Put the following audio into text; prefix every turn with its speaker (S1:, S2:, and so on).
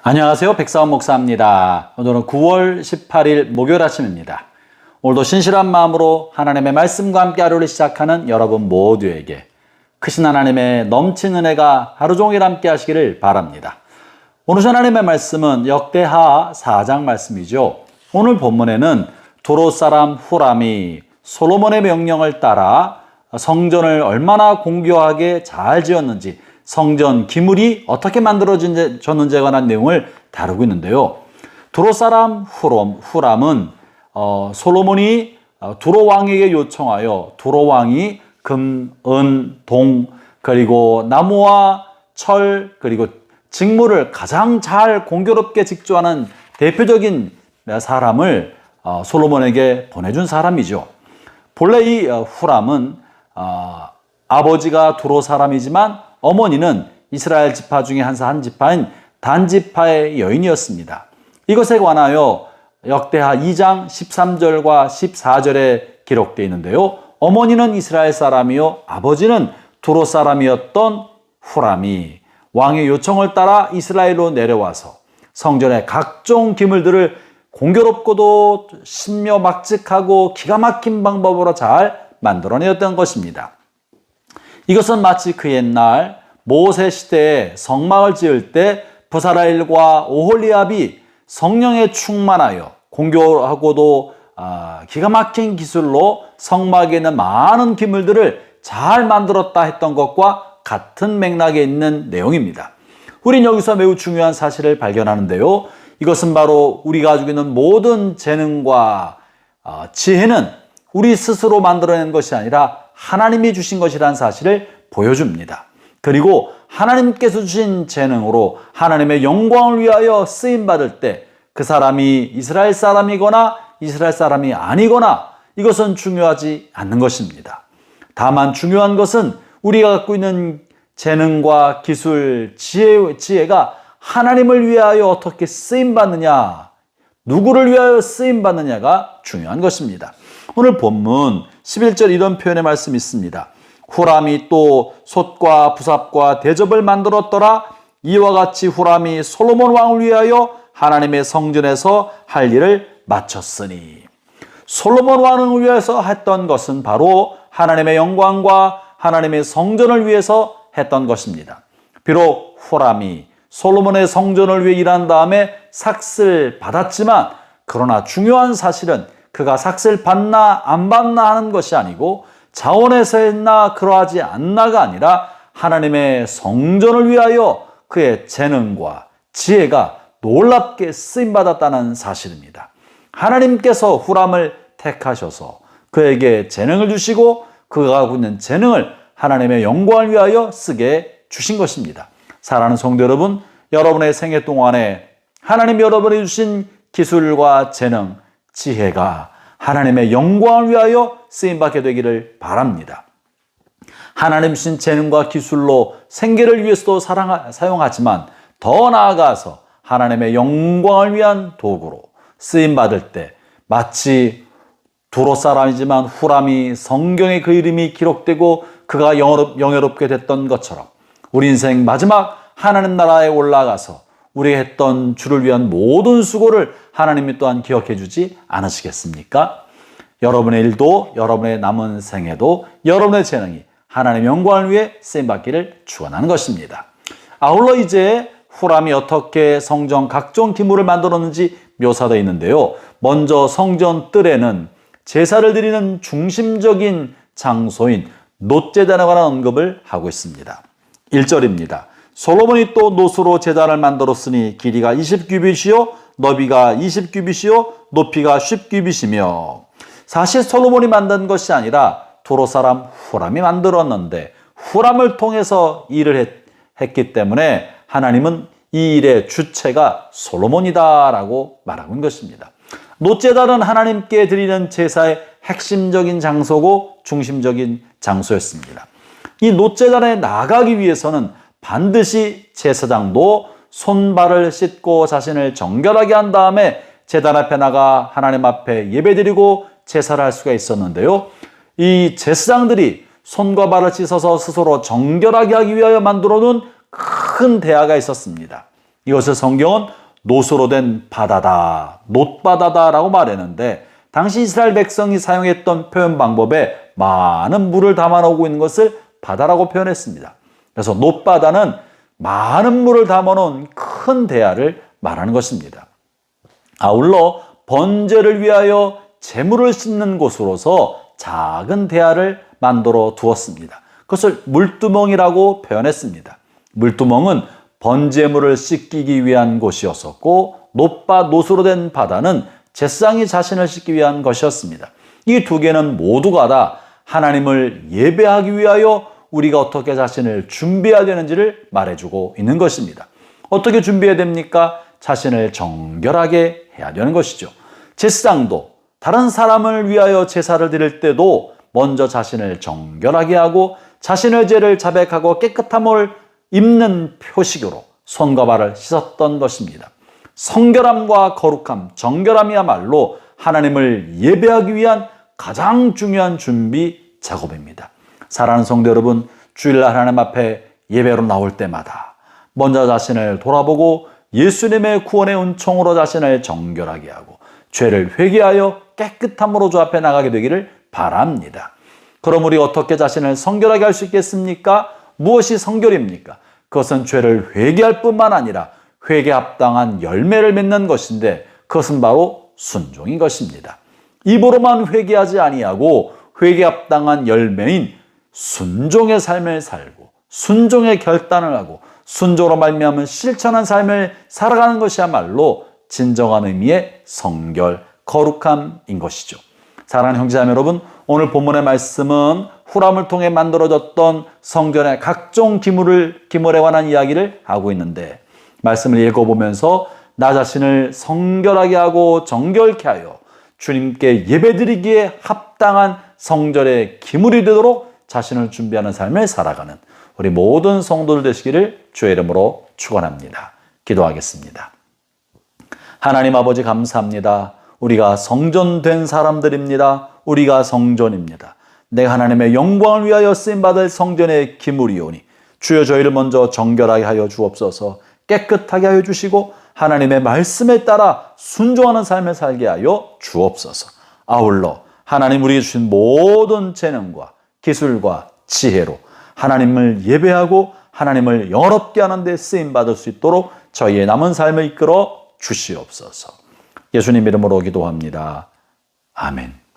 S1: 안녕하세요. 백사원 목사입니다. 오늘은 9월 18일 목요일 아침입니다. 오늘도 신실한 마음으로 하나님의 말씀과 함께 하루를 시작하는 여러분 모두에게 크신 하나님의 넘치는 은혜가 하루 종일 함께 하시기를 바랍니다. 오늘 하나님의 말씀은 역대하 4장 말씀이죠. 오늘 본문에는 두로 사람 후람이 솔로몬의 명령을 따라 성전을 얼마나 공교하게 잘 지었는지, 성전 기물이 어떻게 만들어졌는지에 관한 내용을 다루고 있는데요. 두로 사람 후람은 솔로몬이 두로 왕에게 요청하여 두로 왕이 금, 은, 동, 그리고 나무와 철, 그리고 직물을 가장 잘 공교롭게 직조하는 대표적인 사람을 솔로몬에게 보내준 사람이죠. 본래 이 후람은 아버지가 두로 사람이지만 어머니는 이스라엘 지파 중에 한 지파인 단 지파의 여인이었습니다. 이것에 관하여 역대하 2장 13절과 14절에 기록되어 있는데요. 어머니는 이스라엘 사람이요 아버지는 두로 사람이었던 후람이 왕의 요청을 따라 이스라엘로 내려와서 성전의 각종 기물들을 공교롭고도 신묘막측하고 기가 막힌 방법으로 잘 만들어내었던 것입니다. 이것은 마치 그 옛날 모세 시대에 성막을 지을 때 부사라엘과 오홀리압이 성령에 충만하여 공교하고도 기가 막힌 기술로 성막에 있는 많은 기물들을 잘 만들었다 했던 것과 같은 맥락에 있는 내용입니다. 우린 여기서 매우 중요한 사실을 발견하는데요. 이것은 바로 우리가 가지고 있는 모든 재능과 지혜는 우리 스스로 만들어낸 것이 아니라 하나님이 주신 것이라는 사실을 보여줍니다. 그리고 하나님께서 주신 재능으로 하나님의 영광을 위하여 쓰임받을 때 그 사람이 이스라엘 사람이거나 이스라엘 사람이 아니거나 이것은 중요하지 않는 것입니다. 다만 중요한 것은 우리가 갖고 있는 재능과 기술, 지혜가 하나님을 위하여 어떻게 쓰임받느냐, 누구를 위하여 쓰임받느냐가 중요한 것입니다. 오늘 본문 11절 이런 표현의 말씀이 있습니다. 후람이 또 솥과 부삽과 대접을 만들었더라. 이와 같이 후람이 솔로몬 왕을 위하여 하나님의 성전에서 할 일을 마쳤으니. 솔로몬 왕을 위해서 했던 것은 바로 하나님의 영광과 하나님의 성전을 위해서 했던 것입니다. 비록 후람이 솔로몬의 성전을 위해 일한 다음에 삭슬 받았지만, 그러나 중요한 사실은 그가 삭슬 받나 안 받나 하는 것이 아니고 자원에서 했나 그러하지 않나가 아니라 하나님의 성전을 위하여 그의 재능과 지혜가 놀랍게 쓰임받았다는 사실입니다. 하나님께서 후람을 택하셔서 그에게 재능을 주시고 그가 갖고 있는 재능을 하나님의 영광을 위하여 쓰게 주신 것입니다. 사랑하는 성도 여러분, 여러분의 생애 동안에 하나님 여러분이 주신 기술과 재능, 지혜가 하나님의 영광을 위하여 쓰임받게 되기를 바랍니다. 하나님 주신 재능과 기술로 생계를 위해서도 사용하지만 더 나아가서 하나님의 영광을 위한 도구로 쓰임받을 때 마치 두로 사람이지만 후람이 성경에 그 이름이 기록되고 그가 영예롭게 됐던 것처럼 우리 인생 마지막 하나님 나라에 올라가서 우리가 했던 주를 위한 모든 수고를 하나님이 또한 기억해 주지 않으시겠습니까? 여러분의 일도 여러분의 남은 생애도 여러분의 재능이 하나님의 영광을 위해 쓰임받기를 축원하는 것입니다. 아울러 이제 후람이 어떻게 성전 각종 기물을 만들었는지 묘사되어 있는데요. 먼저 성전 뜰에는 제사를 드리는 중심적인 장소인 놋제단에 관한 언급을 하고 있습니다. 1절입니다. 솔로몬이 또 놋으로 제단을 만들었으니 길이가 20규빗이요 너비가 20규빗이요 높이가 10규빗이며. 사실 솔로몬이 만든 것이 아니라 두로 사람 후람이 만들었는데 후람을 통해서 일을 했기 때문에 하나님은 이 일의 주체가 솔로몬이다라고 말하고 있는 것입니다. 놋제단은 하나님께 드리는 제사의 핵심적인 장소고 중심적인 장소였습니다. 이 놋제단에 나가기 위해서는 반드시 제사장도 손발을 씻고 자신을 정결하게 한 다음에 제단 앞에 나가 하나님 앞에 예배드리고 제사를 할 수가 있었는데요. 이 제사장들이 손과 발을 씻어서 스스로 정결하게 하기 위하여 만들어 놓은 큰 대야가 있었습니다. 이것을 성경은 노소로 된 바다다, 놋바다다라고 말했는데 당시 이스라엘 백성이 사용했던 표현 방법에 많은 물을 담아놓고 있는 것을 바다라고 표현했습니다. 그래서 놋바다는 많은 물을 담아놓은 큰 대야를 말하는 것입니다. 아울러 번제를 위하여 제물을 씻는 곳으로서 작은 대야를 만들어 두었습니다. 그것을 물두멍이라고 표현했습니다. 물두멍은 번제물을 씻기기 위한 곳이었었고 놋으로 된 바다는 제사장이 자신을 씻기 위한 것이었습니다. 이 두 개는 모두가 다 하나님을 예배하기 위하여 우리가 어떻게 자신을 준비해야 되는지를 말해주고 있는 것입니다. 어떻게 준비해야 됩니까? 자신을 정결하게 해야 되는 것이죠. 제사장도 다른 사람을 위하여 제사를 드릴 때도 먼저 자신을 정결하게 하고 자신의 죄를 자백하고 깨끗함을 입는 표식으로 손과 발을 씻었던 것입니다. 성결함과 거룩함, 정결함이야말로 하나님을 예배하기 위한 가장 중요한 준비 작업입니다. 사랑하는 성도 여러분, 주일날 하나님 앞에 예배로 나올 때마다 먼저 자신을 돌아보고 예수님의 구원의 은총으로 자신을 정결하게 하고 죄를 회개하여 깨끗함으로 주 앞에 나가게 되기를 바랍니다. 그럼 우리 어떻게 자신을 성결하게 할 수 있겠습니까? 무엇이 성결입니까? 그것은 죄를 회개할 뿐만 아니라 회개 합당한 열매를 맺는 것인데 그것은 바로 순종인 것입니다. 입으로만 회개하지 아니하고 회개 합당한 열매인 순종의 삶을 살고 순종의 결단을 하고 순종으로 말미암은 실천한 삶을 살아가는 것이야말로 진정한 의미의 성결, 거룩함인 것이죠. 사랑하는 형제자매 여러분, 오늘 본문의 말씀은 후람을 통해 만들어졌던 성전의 각종 기물에 관한 이야기를 하고 있는데 말씀을 읽어보면서 나 자신을 성결하게 하고 정결케 하여 주님께 예배드리기에 합당한 성전의 기물이 되도록 자신을 준비하는 삶을 살아가는 우리 모든 성도들 되시기를 주의 이름으로 축원합니다. 기도하겠습니다. 하나님 아버지 감사합니다. 우리가 성전된 사람들입니다. 우리가 성전입니다. 내가 하나님의 영광을 위하여 쓰임받을 성전의 기물이오니 주여 저희를 먼저 정결하게 하여 주옵소서. 깨끗하게 하여 주시고 하나님의 말씀에 따라 순종하는 삶을 살게 하여 주옵소서. 아울러 하나님 우리에게 주신 모든 재능과 기술과 지혜로 하나님을 예배하고 하나님을 영화롭게 하는 데 쓰임받을 수 있도록 저희의 남은 삶을 이끌어 주시옵소서. 예수님 이름으로 기도합니다. 아멘.